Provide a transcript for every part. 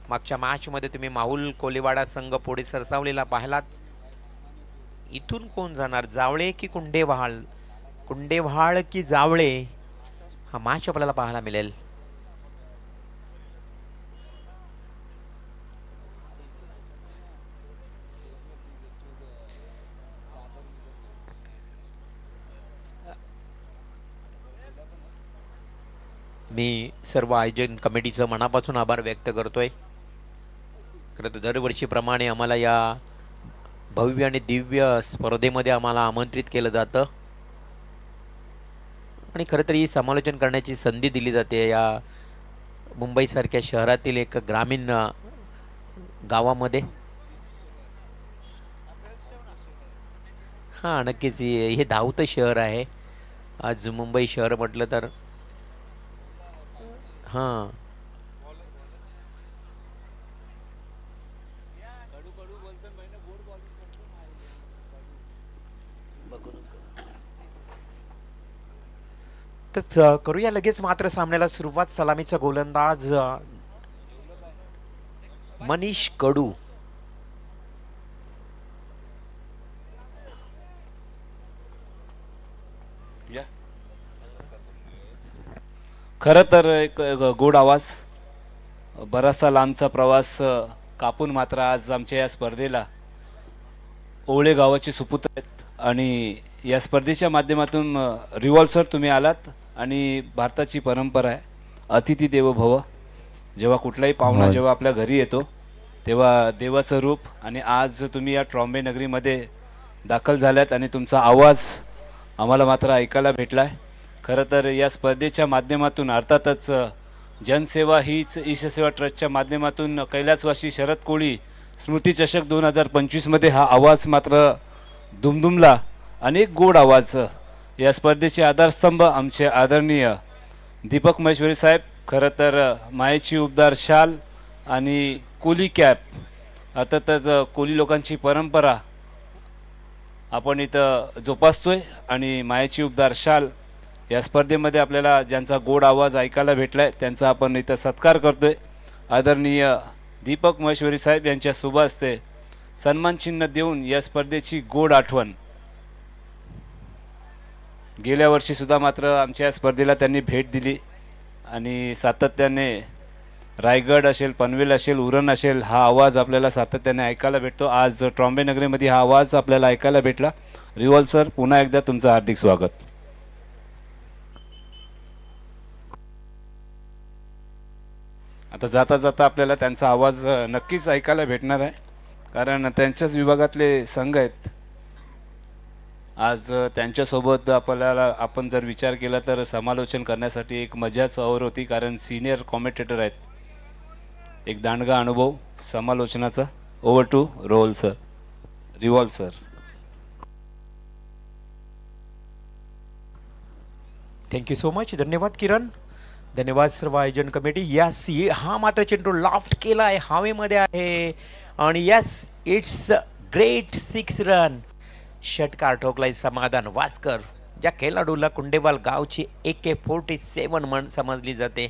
मागच्या मॅच मध्ये तुम्ही माहुल कोलीवाडा संघ पुढे सरसावलेला पाहिलात. इथून कोण जाणार, जावळे की कुंडेवाळ, कुंडेवाळ की जावळे, हा मॅच आपल्याला पाहायला मिळेल. मी सर्व आयोजन कमिटीचं मनापासून आभार व्यक्त करतोय. खरं तर दरवर्षीप्रमाणे आम्हाला या भव्य आणि दिव्य स्पर्धेमध्ये आम्हाला आमंत्रित केलं जातं आणि खरं तर ही समालोचन करण्याची संधी दिली जाते या मुंबईसारख्या शहरातील एक ग्रामीण गावामध्ये. हां, नक्कीच हे धावतं शहर आहे आज मुंबई शहर म्हटलं तर. हां, तर करूया लगेच मात्र सामन्याला सुरुवात. सलामीचा गोलंदाज मनीष कडू. खरं तर एक गोड आवाज, बराचसा लांबचा प्रवास कापून मात्र आज आमच्या या स्पर्धेला ओवळे गावाचे सुपुत्र आहेत आणि या स्पर्धेच्या माध्यमातून रिव्हॉल्व सर तुम्ही आलात आणि भारताची परंपरा आहे अतिथी देवो भव. जेव्हा कुठलाही पाहुणा जेव्हा आपल्या घरी येतो तेव्हा देवाचं रूप, आणि आज तुम्ही या ट्रॉम्बे नगरीमध्ये दाखल झाल्यात आणि तुमचा आवाज आम्हाला मात्र ऐकायला भेटला आहे. खरं तर या स्पर्धेच्या माध्यमातून अर्थातच जनसेवा हीच ईशसेवा ट्रस्टच्या माध्यमातून कैलासवासी शरद कोळी स्मृती चषक 2025मध्ये हा आवाज मात्र दुमदुमला. अनेक गोड आवाज. या स्पर्धेचे आधारस्तंभ आमचे आदरणीय दीपक महेश्वरी साहेब. खरं तर मायेची उबदार शाल आणि कोली कॅप, अर्थातच कोली लोकांची परंपरा आपण इथं जोपासतोय आणि मायेची उबदार शाल या स्पर्धेमध्ये आपल्याला ज्यांचा गोड आवाज ऐकायला भेटला आहे त्यांचा आपण इथं सत्कार करतोय. आदरणीय दीपक महेश्वरी साहेब यांच्या शुभ हस्ते सन्मान चिन्ह देऊन या स्पर्धेची गोड आठवण. गेल्या वर्षीसुद्धा मात्र आमच्या या स्पर्धेला त्यांनी भेट दिली आणि सातत्याने रायगड असेल, पनवेल असेल, उरण असेल, हा आवाज आपल्याला सातत्याने ऐकायला भेटतो. आज ट्रॉम्बे नगरीमध्ये हा आवाज आपल्याला ऐकायला भेटला. रिव्हॉल्व सर, पुन्हा एकदा तुमचं हार्दिक स्वागत. आता जाता जाता आपल्याला त्यांचा आवाज नक्कीच ऐकायला भेटणार आहे, कारण त्यांच्याच विभागातले संघ आहेत. आज त्यांच्यासोबत आपल्याला आपण जर विचार केला तर समालोचन करण्यासाठी एक मजाच और होती, कारण सिनियर कॉमेंटेटर आहेत. एक दांडगा अनुभव समालोचनाचा. ओव्हर टू रोल सर, रिव्हॉल्व सर. Thank you so much. धन्यवाद किरण, धन्यवाद सर्व आयोजन कमिटी. यस, हा मात्र चेंडू लॉफ्ट केला आहे, हवेमध्ये आहे आणि यस, इट्स ग्रेट 6 रन. षटकार ठोकलाय समाधान वास्कर, ज्या खेळाडूला कुंडेवाल गावची AK-47 म्हण समजली जाते.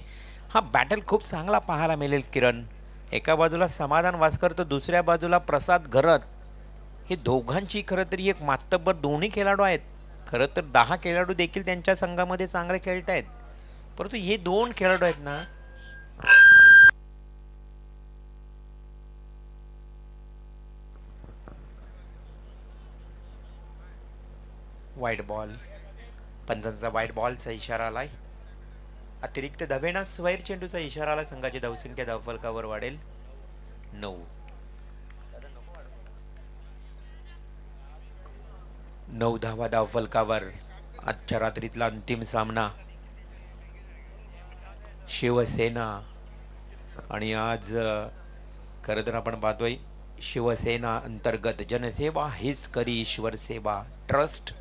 हा बॅटल खूप चांगला पाहायला मिळेल किरण. एका बाजूला समाधान वास्कर तर दुसऱ्या बाजूला प्रसाद घरत. हे दोघांची खरं तरी एक मातब्बर दोन्ही खेळाडू आहेत. खरं तर 10 खेळाडू देखील त्यांच्या संघामध्ये चांगले खेळत आहेत, परंतु हे 2 खेळाडू आहेत ना, वाईट बॉल. पंचांचा वाईट बॉलचा इशारा आलाय. अतिरिक्त धावेना स्वैर चेंडूचा इशारा आला. संघाची धावसंख्या धावफलकावर वाढेल 9. 9 धावा धावफलकावर. आजच्या रात्रीतला अंतिम सामना शिवसेना आणि आज खरं तर आपण पाहतोय शिवसेना अंतर्गत जनसेवा हीच करी ईश्वर सेवा ट्रस्ट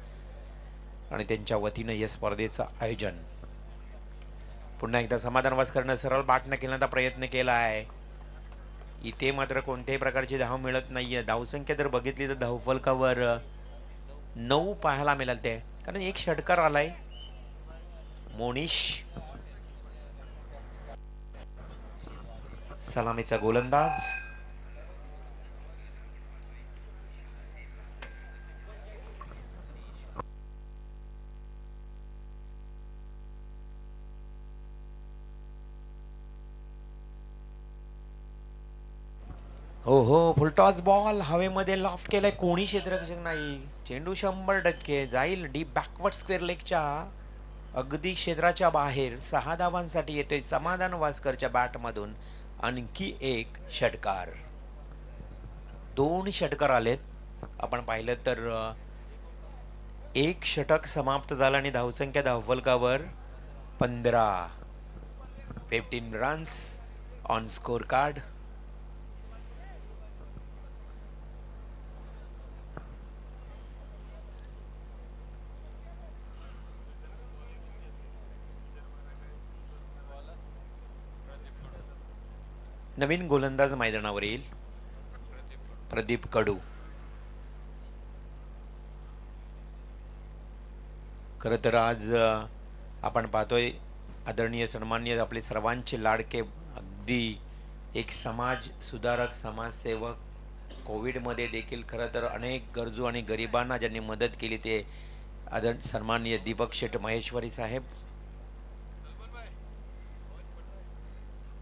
आणि त्यांच्या वतीनं या स्पर्धेचं आयोजन. पुन्हा एकदा समाधान वास्करनं सरळ बाट न केल्याचा प्रयत्न केला आहे. इथे मात्र कोणत्याही प्रकारची धाव मिळत नाहीये. धावसंख्या जर बघितली तर धावफलकावर 9 पाहायला मिळाल ते, कारण एक षटकार आलाय. मोनिश सलामीचा गोलंदाज. हो हो, फुलटॉस बॉल हवेमध्ये लॉफ्ट केलाय, कोणी क्षेत्ररक्षक नाही. चेंडू 100% जाईल डीप बॅकवर्ड स्क्वेअर लेगच्या अगदी क्षेत्राच्या बाहेर. 6 धावांसाठी येतोय समाधान वास्करच्या बॅटमधून आणखी एक षटकार. 2 षटकार आलेत. आपण पाहिलं तर एक षटक समाप्त झालं आणि धावसंख्या धावफलकावर 15 रन्स ऑन स्कोर कार्ड. नवीन गोलंदाज मैदानावर येईल, प्रदीप कडू. खरं तर आज आपण पाहतोय आदरणीय सन्माननीय आपले सर्वांचे लाडके, अगदी एक समाज सुधारक, समाजसेवक, कोविडमध्ये देखील खरं तर अनेक गरजू आणि गरिबांना ज्यांनी मदत केली ते सन्माननीय दीपक शेठ महेश्वरी साहेब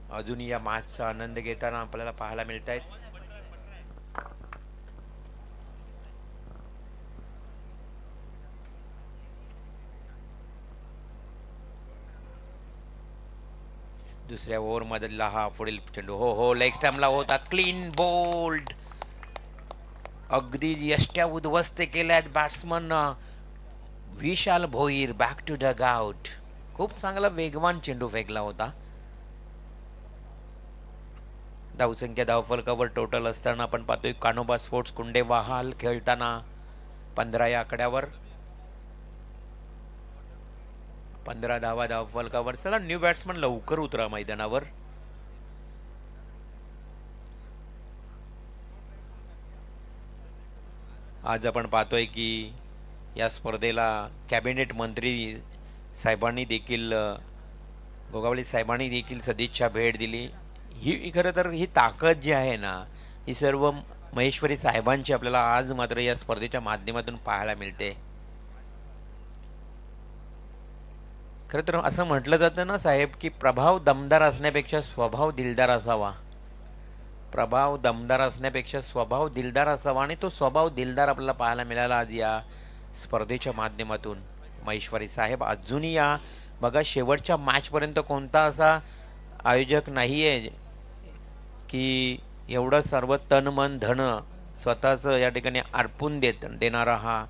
अजूनही या मॅचचा आनंद घेताना आपल्याला पाहायला मिळत आहेत. दुसऱ्या ओव्हरमधला हा पुढील चेंडू, हो हो, लेग स्टॅम्पला होता, क्लीन बोल्ड. अगदी यष्ट्या उद्ध्वस्त केल्यात batsman Vishal Bhoir. Back to dugout. खूप चांगला वेगवान चेंडू फेकला होता. धावसंख्या धावफलकावर टोटल असताना आपण पाहतोय कानोबा स्पोर्ट्स कुंडे वहाल खेळताना 15 या आकड्यावर, 15 धावा धावफलकावर. चला न्यू बॅट्समन लवकर उतरा मैदानावर. आज आपण पाहतोय की या स्पर्धेला कॅबिनेट मंत्री साहेबांनी देखील, गोगावले साहेबांनी देखील सदिच्छा भेट दिली. ही खरं तर ही ताकद जी आहे ना, ही सर्व महेश्वरी साहेबांची आपल्याला आज मात्र या स्पर्धेच्या माध्यमातून पाहायला मिळते. खरं तर असं म्हटलं जातं ना साहेब, की प्रभाव दमदार असण्यापेक्षा स्वभाव दिलदार असावा. प्रभाव दमदार असण्यापेक्षा स्वभाव दिलदार असावा, आणि तो स्वभाव दिलदार आपल्याला पाहायला मिळाला आज या स्पर्धेच्या माध्यमातून. महेश्वरी साहेब अजूनही या बघा शेवटच्या मॅचपर्यंत कोणता असा आयोजक नाही आहे की एवढं सर्व तन मन धन स्वतःचं या ठिकाणी अर्पून देणारा हा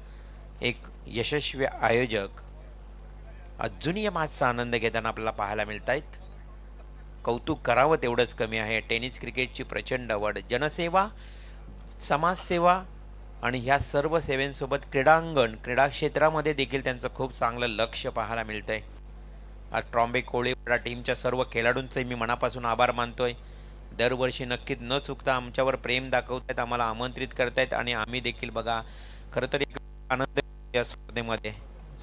एक यशस्वी आयोजक अजूनही या मॅचचा आनंद घेताना आपल्याला पाहायला मिळत आहेत. कौतुक करावं तेवढंच कमी आहे. टेनिस क्रिकेटची प्रचंड आवड, जनसेवा, समाजसेवा आणि ह्या सर्व सेवेंसोबत क्रीडांगण, क्रीडा क्षेत्रामध्ये देखील त्यांचं खूप चांगलं लक्ष पाहायला मिळतं आहे. आज ट्रॉम्बे कोळीवाडा टीमच्या सर्व खेळाडूंचे मी मनापासून आभार मानतोय. दरवर्षी नक्कीच न चुकता आमच्यावर प्रेम दाखवतायत, आम्हाला आमंत्रित करतायत आणि आम्ही देखील बघा खरं तर एक आनंद या स्पर्धेमध्ये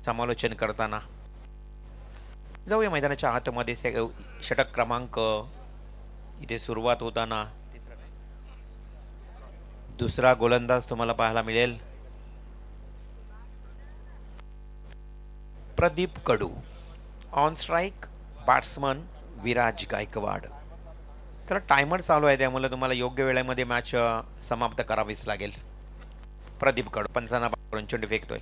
समालोचन करताना. जाऊया मैदानाच्या आतमध्ये. षटक क्रमांक इथे सुरुवात होताना दुसरा गोलंदाज तुम्हाला पाहायला मिळेल, Pradeep Kadu. On strike batsman Viraj Gaikwad. तर टायमर चालू आहे, त्यामुळे तुम्हाला योग्य वेळेमध्ये मॅच समाप्त करावीच लागेल. प्रदीप कडू पंचांना करून चेंडू फेकतोय,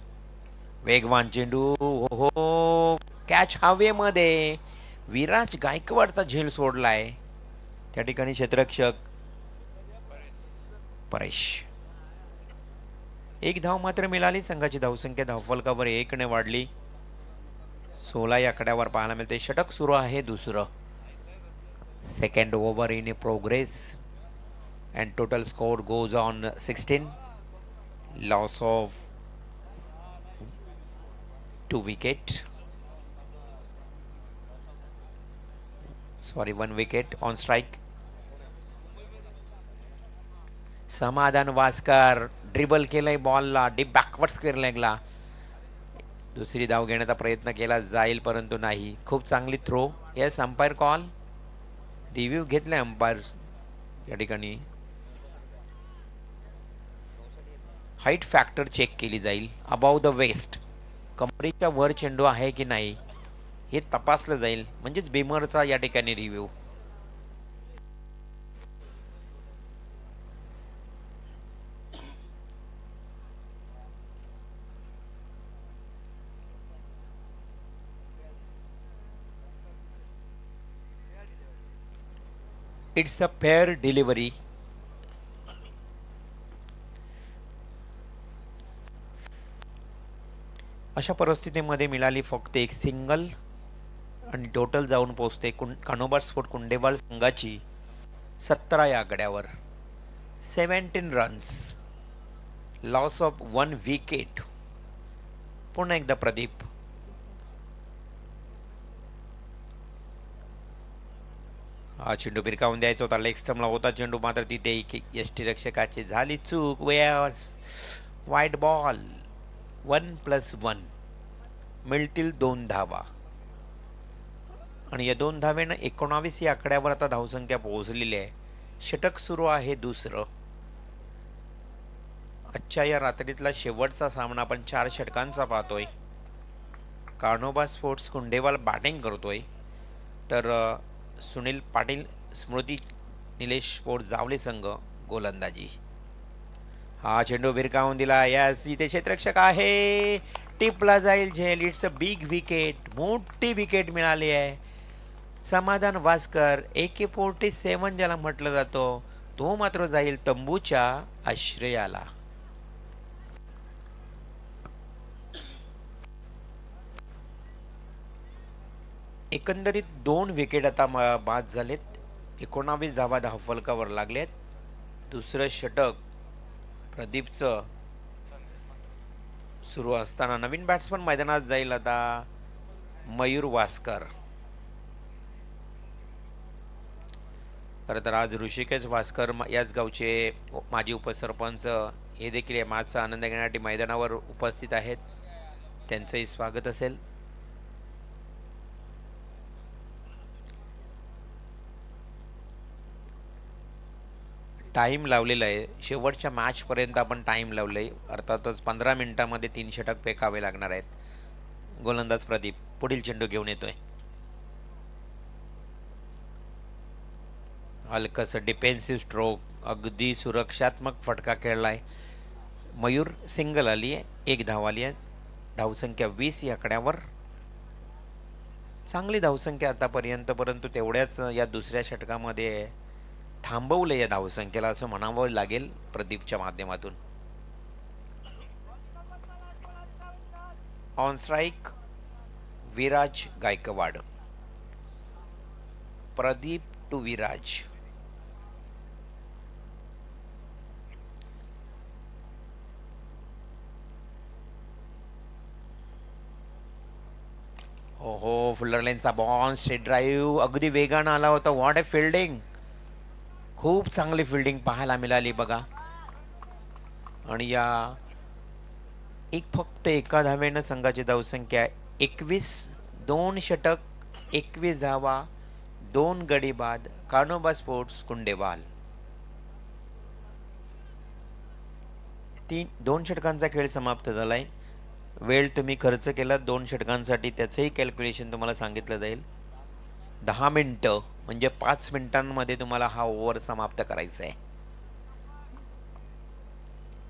वेगवान चेंडू, हो हो, कॅच हवेमध्ये. विराज गायकवाडचा झेल सोडलाय त्या ठिकाणी क्षेत्ररक्षक परेश. एक धाव मात्र मिळाली. संघाची धावसंख्या धावफलकावर 1 ने वाढली. 16 या आकड्यावर पाहायला मिळते. षटक सुरू आहे दुसरं. Second over in progress and total score goes on 16. Loss of 2 wicket, sorry 1 wicket. On strike समाधान वास्कर ड्रिबल केलंय बॉलला डीप बॅकवर्ड स्क्वेअर लेगला. दुसरी धाव घेण्याचा प्रयत्न केला जाईल परंतु नाही. खूप चांगली throw. Yes, umpire call review घेतलाय अंपायर या ठिकाणी हाईट फॅक्टर चेक केली जाईल. अबाव द वेस्ट, कमरेच्या वर चेंडू आहे की नाही हे तपासलं जाईल, म्हणजेच बेमरचा या ठिकाणी review. It's a fair delivery. अशा परिस्थितीमध्ये मिळाली फक्त एक सिंगल आणि टोटल जाऊन पोहोचते कान्होबा स्पोर्ट कुंडेवाल संघाची 17 या आकड्यावर. 17 रन्स, लॉस ऑफ 1 विकेट. पुन्हा एकदा प्रदीप. हा चेंडू भिरकावून द्यायचा होता, लेग स्टंपला होता चेंडू, मात्र तिथे यष्टीरक्षकाची झाली चूक. वाईट बॉल. 1+1 मिळतील 2 धावा आणि या 2 धावेनं 19 या आकड्यावर आता धावसंख्या पोहोचलेली आहे. षटक सुरू आहे दुसरं. आजच्या या रात्रीतला शेवटचा सामना आपण 4 षटकांचा पाहतोय. कान्होबा स्पोर्ट्स कुंडेवाल बॅटिंग करतोय, तर सुनील पाटील स्मृती निलेश स्पोर्ट्स जावले संघ गोलंदाजी. हा चेंडू भिरकावून दिला. यास इथे क्षेत्ररक्षक आहे, टिपला जाईल झेल. इट्स अ बिग विकेट, मोठी विकेट मिळाली आहे. समाधान वास्कर AK-47 ज्याला म्हटलं जातो, तो मात्र जाईल तंबूच्या आश्रयाला. एकंदरीत 2 विकेट आता बाद झालेत. 19 धावा धावफलकावर लागलेत. दुसरं षटक प्रदीपचं सुरू असताना नवीन बॅट्समन मैदानात जाईल आता मयूर वास्कर. खरं तर आज ऋषिकेश वास्कर याच गावचे माजी उपसरपंच हे देखील या मॅचचा आनंद घेण्यासाठी मैदानावर उपस्थित आहेत. त्यांचंही स्वागत असेल. टाईम लावलेला आहे, शेवटच्या मॅचपर्यंत आपण टाईम लावलं आहे. अर्थातच 15 मिनिटांमध्ये 3 षटक फेकावे लागणार आहेत. गोलंदाज प्रदीप पुढील चेंडू घेऊन येतोय. हलकंसं डिफेन्सिव्ह स्ट्रोक, अगदी सुरक्षात्मक फटका खेळलाय. मयूर सिंगल आली आहे, 1 धाव आली आहे. धावसंख्या 20 या आकड्यावर. चांगली धावसंख्या आतापर्यंत, परंतु तेवढ्याच या दुसऱ्या षटकामध्ये थांबवलं या धावसंख्येला असं म्हणावं लागेल प्रदीपच्या माध्यमातून. On strike Viraj Gaikwad. Pradeep to Viraj. हो, फुल्लरलाईनचा बॉल, स्ट्रेट ड्राईव्ह, अगदी वेगानं आला होता. व्हॉट अ फिल्डिंग, खूप चांगली फिल्डिंग पाहायला मिळाली बघा. आणि या फक्त एका धावेनं संघाची धावसंख्या 21. 2 षटक, 21 धावा, 2 गडी बाद. कान्होबा स्पोर्ट्स कुंडेवाल. 2 षटकांचा खेळ समाप्त झालाय. वेळ तुम्ही खर्च केला 2 षटकांसाठी, त्याचंही कॅल्क्युलेशन तुम्हाला सांगितलं जाईल. 10 मिनिटं म्हणजे 5 मिनिटांमध्ये तुम्हाला हा ओव्हर समाप्त करायचा आहे.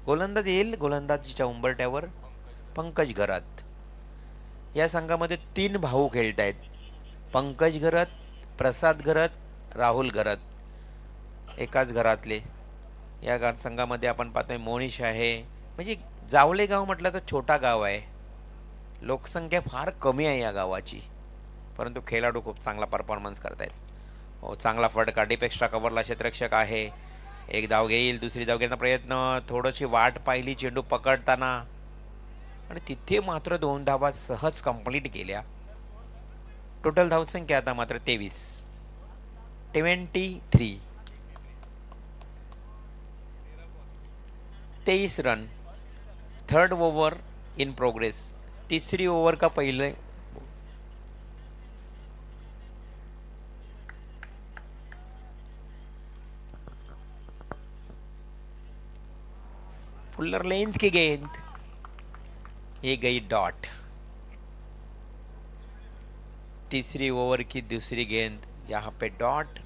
गोलंदाज येईल गोलंदाजीच्या उंबरट्यावर पंकज घरात. या संघामध्ये 3 भाऊ खेळत आहेत, पंकज घरात, प्रसाद घरात, राहुल घरात, एकाच घरातले. या संघामध्ये आपण पाहतोय मोनिश आहे. म्हणजे जावले गाव म्हटलं तर छोटा गाव आहे, लोकसंख्या फार कमी आहे या गावाची, परंतु खेळाडू खूप चांगला परफॉर्मन्स करतायत. हो, चांगला फटका, डीप एक्स्ट्रा कव्हरला क्षेत्ररक्षक आहे. 1 धाव घेईल, दुसरी धाव घेण्याचा प्रयत्न, थोडीशी वाट पाहिली चेंडू पकडताना आणि तिथे मात्र 2 धावा सहज कंप्लीट केल्या. टोटल धावसंख्या आता मात्र 23. 23 run. 3rd over in progress. तिसरी ओव्हर का पहिले. फुल्लर लेंथ की गेंद, ये गई डॉट। तीसरी ओवर की दूसरी गेंद, यहाँ पे डॉट।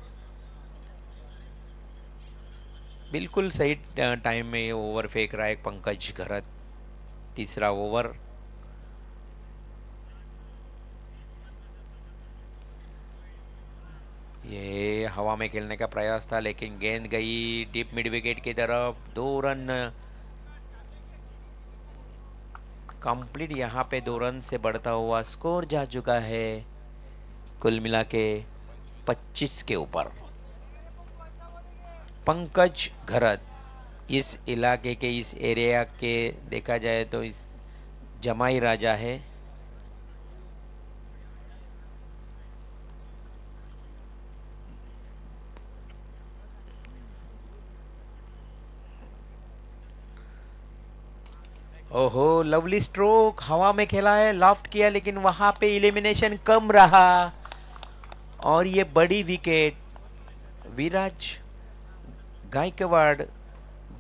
बिल्कुल सही टाइम में ये ओवर फेंक रहा है पंकज घरत। तीसरा ओवर, ये हवा में खेलने का प्रयास था लेकिन गेंद गई डीप मिड विकेट की तरफ। 2 रन कंप्लीट। यहाँ पे 2 रन से बढ़ता हुआ स्कोर जा चुका है कुल मिला के 25 के ऊपर। पंकज घरत इस इलाके के, इस एरिया के देखा जाए तो इस जमाई राजा है। ओहो, लवली स्ट्रोक, हवा में खेला है, लॉफ्ट किया लेकिन वहां पे इलिमिनेशन कम रहा और ये बड़ी विकेट। विराज गायकवाड़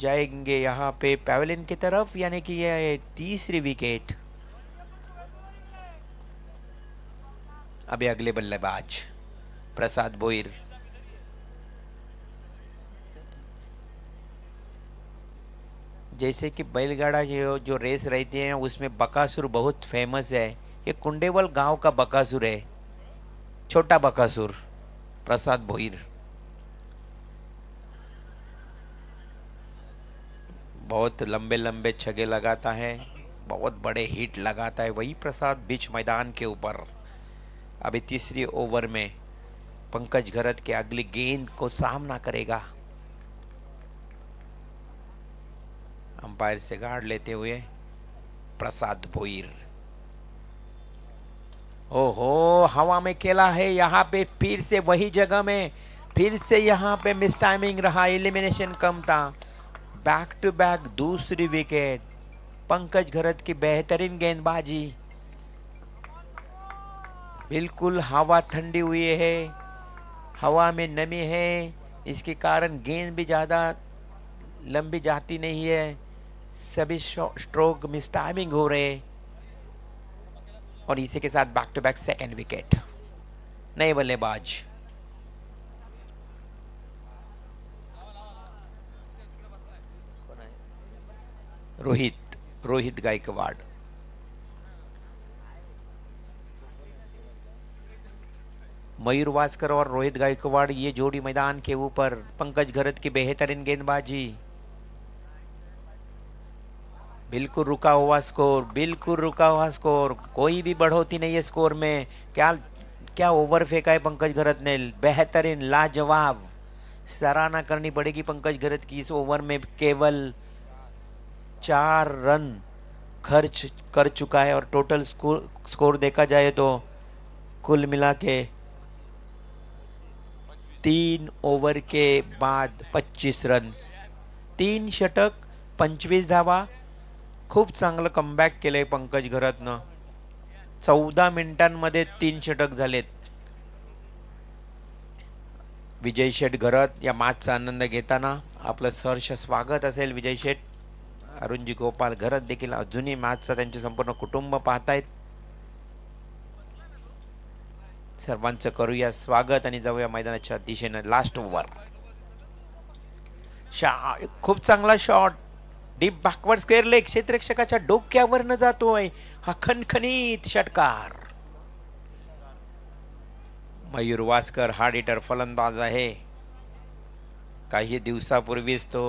जाएंगे यहाँ पे पैवेलियन की तरफ, यानी कि ये तीसरी विकेट। अभी अगले बल्लेबाज प्रसाद भोईर। जैसे कि बैलगाड़ा जो रेस रहती है उसमें बकासुर बहुत फेमस है। ये कुंडेवल गांव का बकासुर है, छोटा बकासुर प्रसाद भोईर। बहुत लंबे लंबे छगे लगाता है, बहुत बड़े हिट लगाता है वही प्रसाद बीच मैदान के ऊपर। अभी तीसरी ओवर में पंकज घरत के अगली गेंद को सामना करेगा, अंपायर से गार्ड लेते हुए प्रसाद भोईर। ओहो, हवा में खेला है यहाँ पे, फिर से वही जगह में, फिर से यहाँ पे मिस टाइमिंग रहा, एलिमिनेशन कम था। बैक टू बैक दूसरी विकेट, पंकज घरत की बेहतरीन गेंदबाजी। बिल्कुल हवा ठंडी हुई है, हवा में नमी है, इसके कारण गेंद भी ज़्यादा लंबी जाती नहीं है, सभी स्ट्रोक मिस टाइमिंग हो रहे और इसी के साथ back to back second wicket. नए बल्लेबाज रोहित गायकवाड़। मयूर वास्कर और रोहित गायकवाड़, ये जोड़ी मैदान के ऊपर। पंकज घरत की बेहतरीन गेंदबाजी, बिल्कुल रुका हुआ स्कोर, बिल्कुल रुका हुआ स्कोर, कोई भी बढ़ोतरी नहीं है स्कोर में। क्या क्या ओवर फेंका है पंकज घरत ने, बेहतरीन, लाजवाब, सराहना करनी पड़ेगी पंकज घरत की। इस ओवर में केवल 4 रन खर्च कर चुका है और टोटल स्कोर देखा जाए तो कुल मिला के 3 ओवर के बाद 25 रन, 3 षटक, 25 धावा। खूप चांगलं कमबॅक केलंय पंकज घरतनं। 14 मिनिटांमध्ये 3 षटक झालेत। विजय शेठ घरत या मॅचचा आनंद घेताना आपलं सहर्ष स्वागत असेल। विजय शेठ, अरुणजी गोपाल घरत देखील अजूनही मॅचचा त्यांचे संपूर्ण कुटुंब पाहतायत। सर्वांचं करूया स्वागत आणि जाऊया मैदानाच्या दिशेने। लास्ट ओव्हर, खूप चांगला shot, deep backward square leg, क्षेत्ररक्षकाच्या डोक्यावर न जातोय हा खणखणीत षटकार। मयूर वास्कर हार्ड हिटर फलंदाज आहे। काही दिवसापूर्वीच तो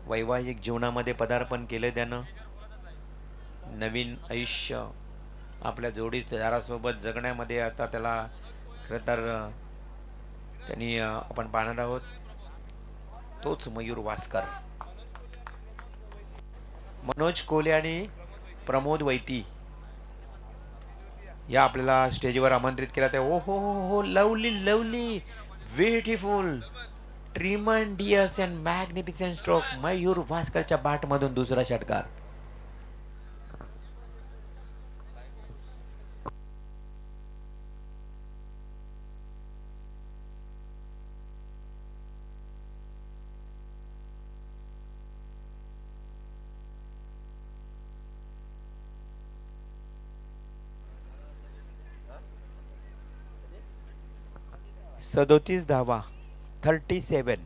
वैवाहिक जीवनामध्ये पदार्पण केले त्यानं। नवीन आयुष्य आपल्या जोडीदारासोबत जगण्यामध्ये आता त्याला खरं तर त्यांनी आपण पाहणार आहोत, तोच मयूर वास्कर। मनोज कोले आणि प्रमोद वैती या आपल्याला स्टेजवर आमंत्रित केला ते। ओ हो, lovely lovely, beautiful, tremendous and magnificent stroke, Mayur वास्करच्या बॅट मधून दुसरा षटकार। 37 धावा. 37.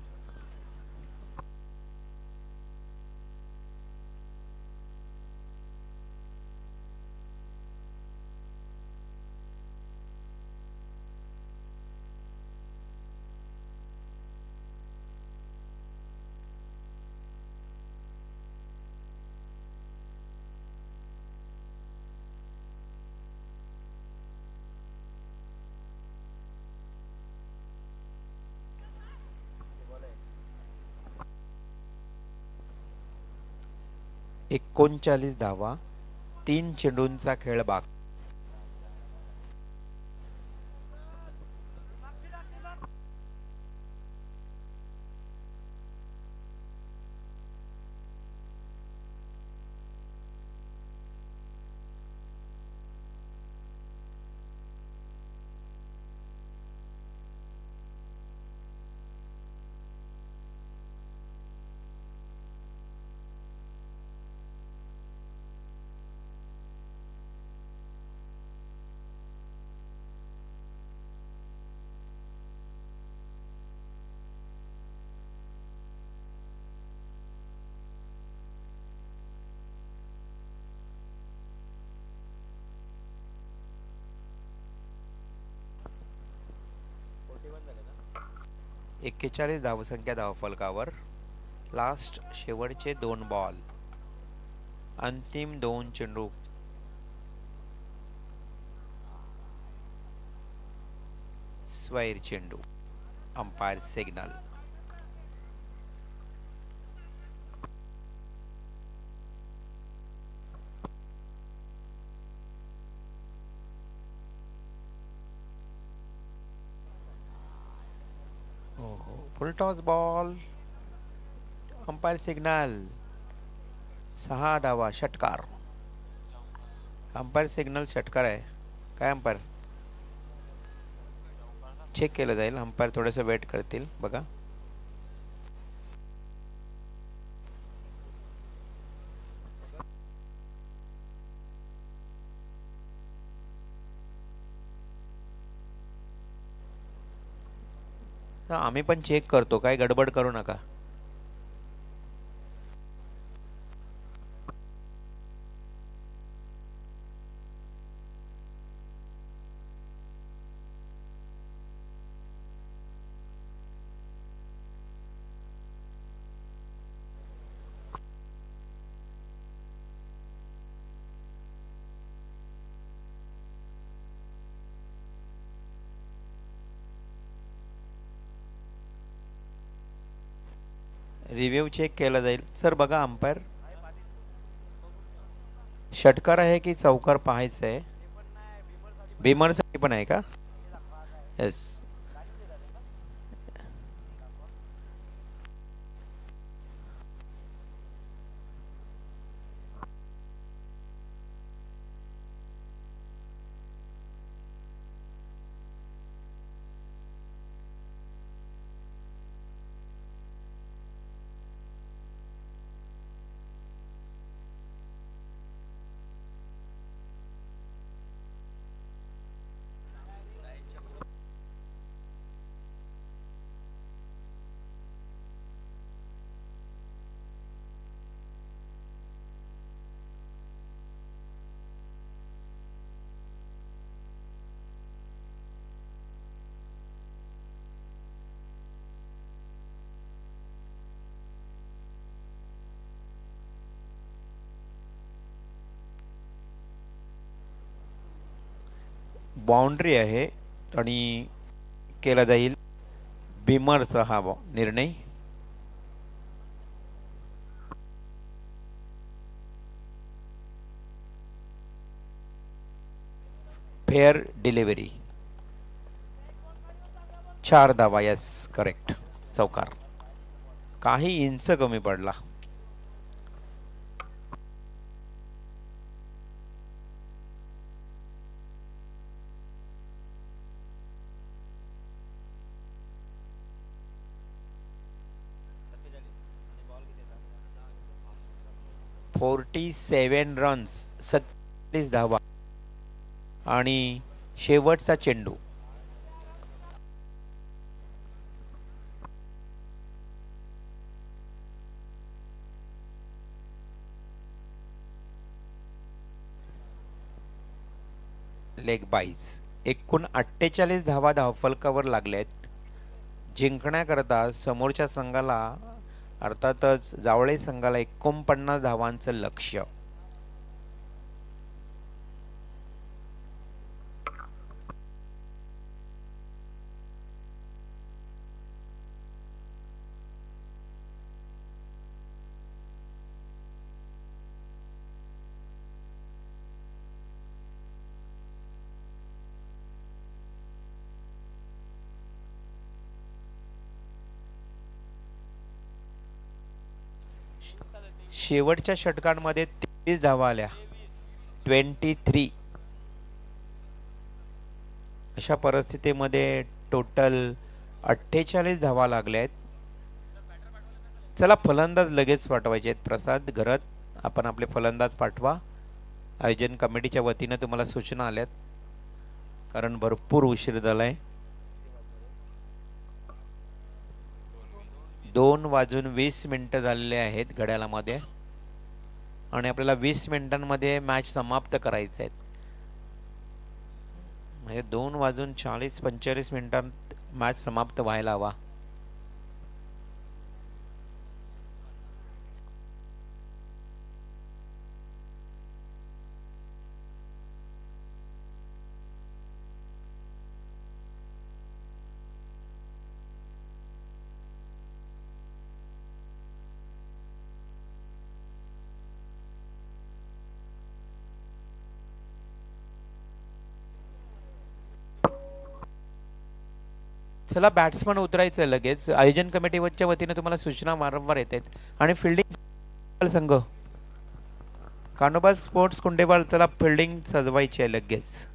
एकोणचाळीस धावा. 3 चेंडूंचा खेळ बाकी. एक्केचाळीस धावसंख्या धावफलकावर. लास्ट शेवटचे 2 बॉल. अंतिम 2 चेंडू. स्वैर चेंडू. Umpire signal. फुल टॉस बॉल. Umpire signal. 6 धावा. षटकार. अंपायर सिग्नल षटकार आहे. काय अंपायर चेक केलं जाईल. अंपायर थोडंसं वेट करतील बघा. आम्ही पण चेक करतो. काय गडबड करू नका. रिव्ह्यू चेक केला जाईल. सर बघा अंपायर षटकार आहे की चौकार पाहायचं आहे. बिमरसाठी पण आहे का? येस. बाउंड्री आहे आणि केला जाईल बिमरचा हा निर्णय. Fair delivery. 4 धावा. Yes correct. चौकार. काही इंच कमी पडला. (47 रन्स). 37 धावा आणि शेवटचा चेंडू. लेग बाईज. एकूण 48 धावा धावफलकावर लागल्यात. जिंकण्याकरता समोरच्या संघाला अर्थातच जावळे संघाला 49 धावांचं लक्ष्य. शेवटच्या षटकांमध्ये 23 धावा आल्या. 23. अशा परिस्थितीमध्ये टोटल 48 धावा लागल्या आहेत. चला फलंदाज लगेच पाठवायचे आहेत. प्रसाद घरत, आपण आपले फलंदाज पाठवा. आयोजन कमिटीच्या वतीनं तुम्हाला सूचना आल्यात, कारण भरपूर उशीर झालाय. 2:20 झालेले आहेत घड्याळामध्ये आणि आपल्याला 20 मिनिटांमध्ये मॅच समाप्त करायचे आहेत. म्हणजे 2:40-45 मॅच समाप्त व्हायला हवा. चला बॅट्समन उतरायचं आहे लगेच. आयोजन कमिटीच्या वतीने तुम्हाला सूचना वारंवार येत आहेत. आणि फिल्डिंग संघ कानोबा स्पोर्ट्स कुंडेवाल, चला फिल्डिंग सजवायची आहे लगेच.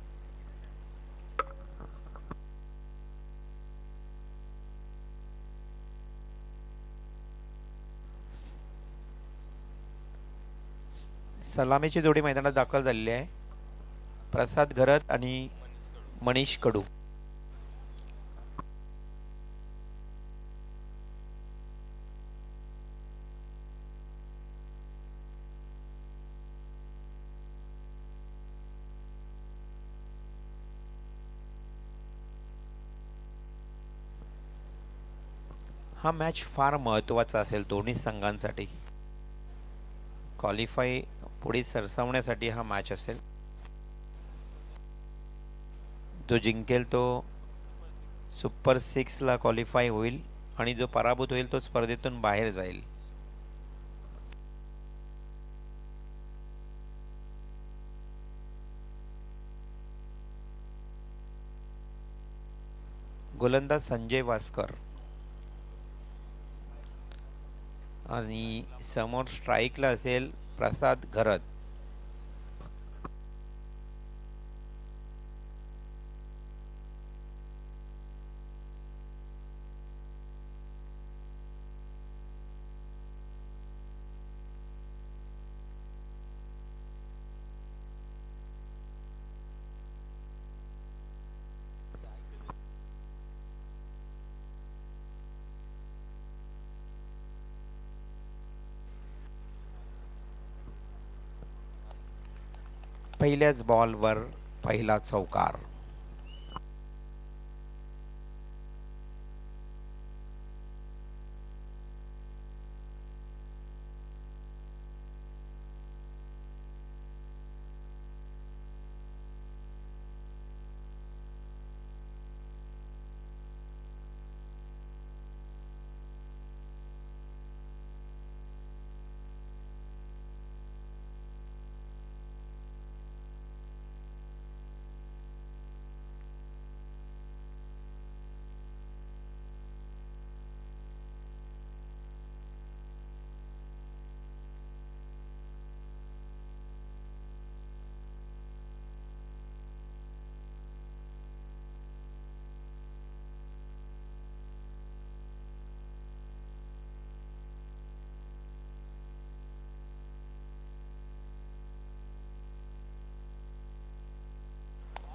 सलामीची जोडी मैदानात दाखल झालेली आहे. प्रसाद घरत आणि मनीष कडू. हा मॅच फार महत्त्वाचा असेल दोन्ही संघांसाठी. क्वालिफाय पुढे सरसावण्यासाठी हा मॅच असेल. जो जिंकेल तो सुपर 6ला क्वालिफाय होईल आणि जो पराभूत होईल तो स्पर्धेतून बाहेर जाईल. गोलंदाज संजय वास्कर आणि समोर स्ट्राईकला असेल प्रसाद घरत. पहिल्याच बॉलवर पहिला चौकार.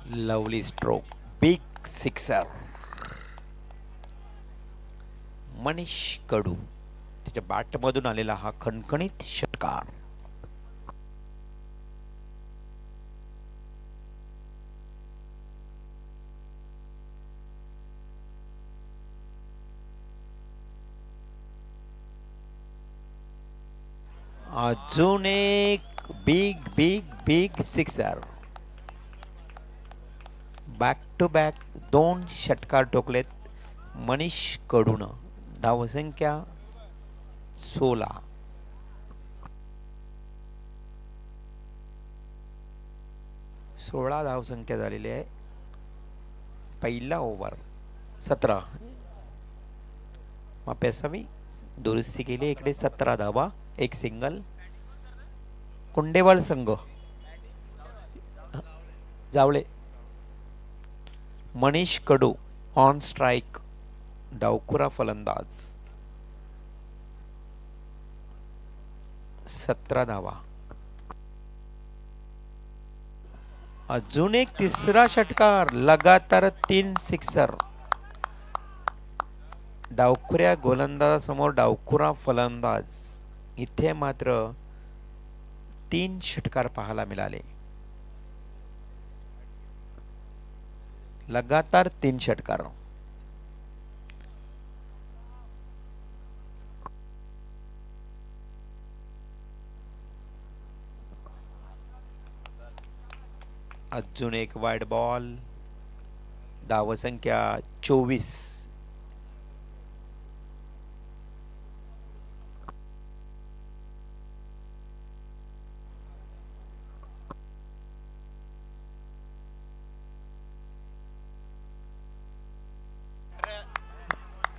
Lovely stroke, big sixer. Manish Kadu त्याच्या बॅटमधून आलेला हा खणखणीत षटकार. अजून एक big big big sixer. Back to back 2 षटकार ठोकलेत मनीष कडून. धावसंख्या 16. 16 धावसंख्या झालेली आहे. पहिला ओव्हर 17. मापे असावी. दुरुस्ती केली. इकडे 17 धावा, एक सिंगल. कुंडेवाल संघ जावळे. मनीष कडू ऑन स्ट्राइक. डावखुरा फलंदाज. 17 धावा. अजून एक तिसरा षटकार. लगातार 3 सिक्सर. डावखुऱ्या गोलंदाजासमोर डावखुरा फलंदाज. इथे मात्र 3 षटकार पाहायला मिळाले. लगातार 3 षटकार. अजून एक वाईड बॉल. धावसंख्या 24.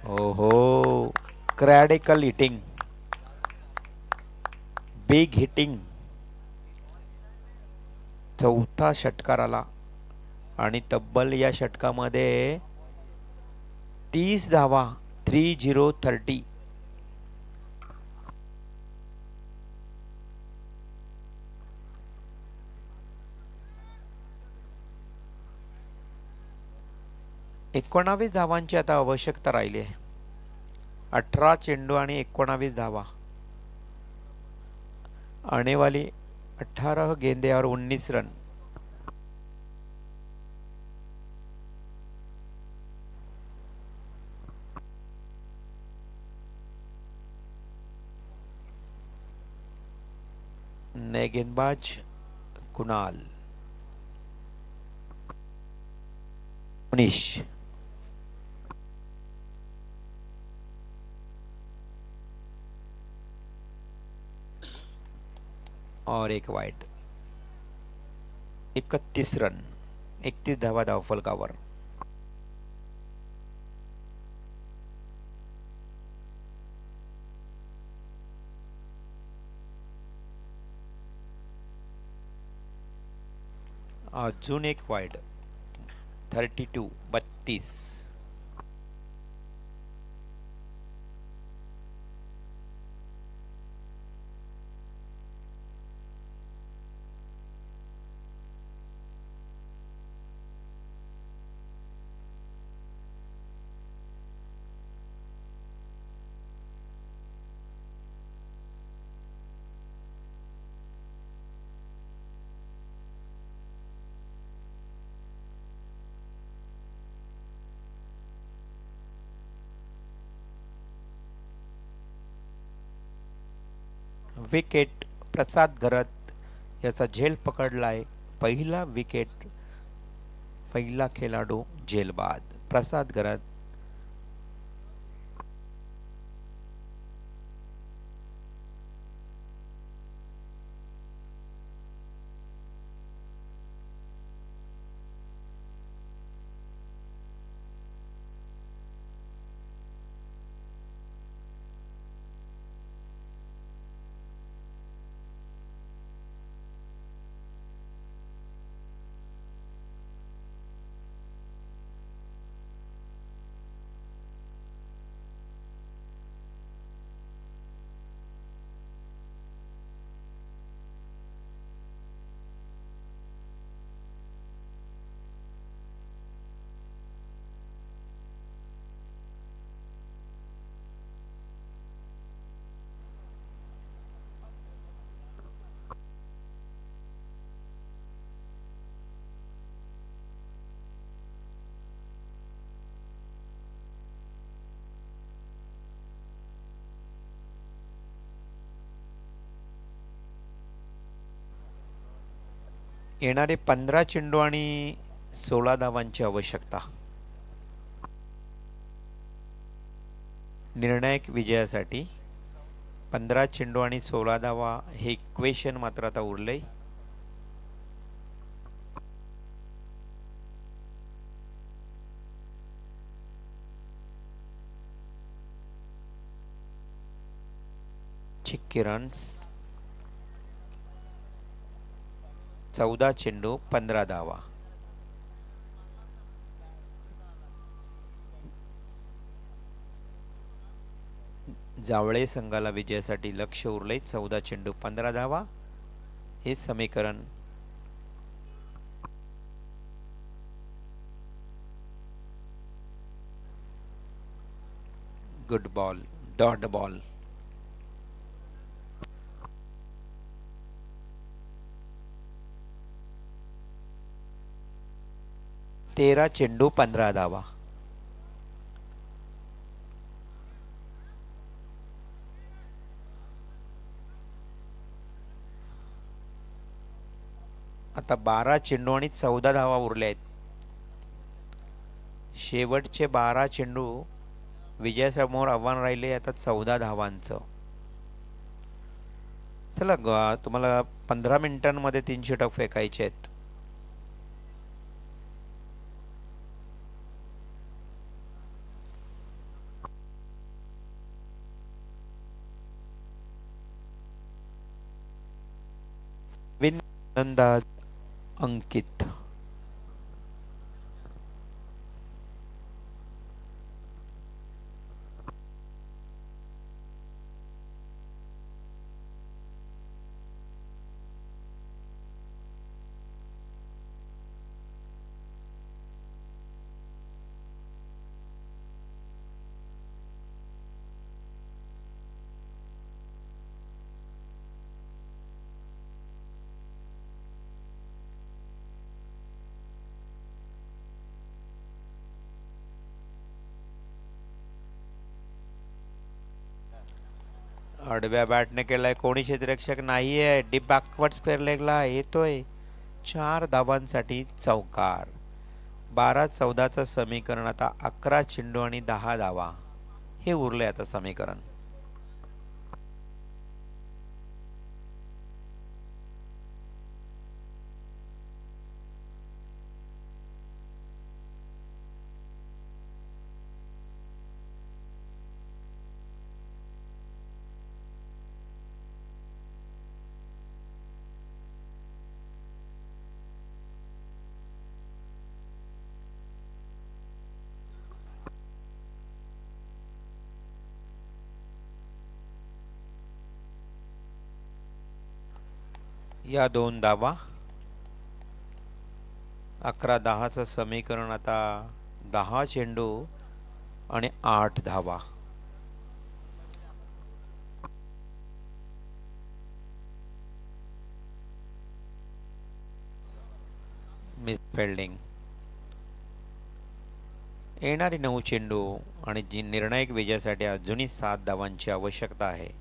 ओहो, क्रॅडिकल हिटिंग, बिग हिटिंग. चौथा षटकार आला आणि तब्बल या षटकामध्ये 30 धावा. 30-30. एकोणावीस धावांची आता आवश्यकता राहिली आहे. 18 चेंडू आणि 19 धावा. आने वाली 18 गेंदे और 19 रन. नए गेंदबाज कुणाल. मनीष. और एक वाइड. 31 रन. 31 धावा धावफलकावर. अजून एक वाइड. 32. विकेट. प्रसाद घरत याचा झेल पकडलाय. पहिला विकेट. पहिला खेळाडू झेलबाद प्रसाद घरत. येणारे 15 चेंडू आणि 16 धावांची आवश्यकता. निर्णायक विजयासाठी 15 चेंडू आणि 16 धावा हे इक्वेशन मात्र आता उरले. छिक्के रन्स, 14 चेंडू 15 धावा. जावळे संघाला विजयासाठी लक्ष उरले. 14 चेंडू 15 धावा हे समीकरण. Good ball, dot ball. तेरा चेंडू 15 धावा. आता 12 चेंडू आणि 14 धावा उरल्या आहेत. शेवटचे 12 चेंडू विजयासमोर आव्हान राहिले आता 14 धावांचं. चला तुम्हाला 15 मिनिटांमध्ये 3 षटक फेकायचे आहेत. अंदाज अंकित. आडव्या बॅटने केलाय, कोणी क्षेत्ररक्षक नाहीये. डीप बॅकवर्ड स्क्वेअर लेगला येतोय. 4 धावांसाठी चौकार. 12-14चं समीकरण आता 11 चेंडू आणि 10 धावा हे उरले आता समीकरण. या 2 धावा. 11-10चं समीकरण आता 10 चेंडू आणि 8 धावा. Miss fielding. येणारी 9 चेंडू आणि जी निर्णायक विजयासाठी अजूनही 7 धावांची आवश्यकता आहे.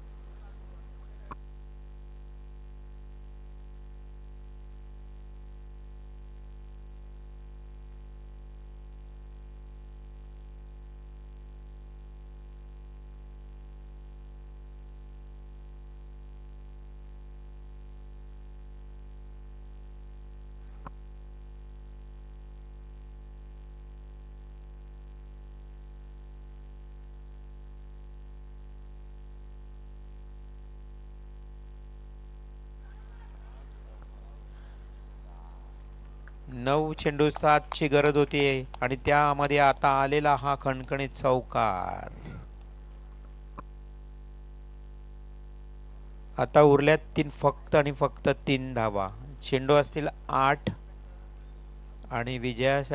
नऊ चेंडू 7ची गरज होती आणि त्यामध्ये आता आलेला हा खणखणीत चौकार. आता उरल्यात फक्त आणि फक्त 3 धावा. चेंडू असतील 8 आणि विजयासाठी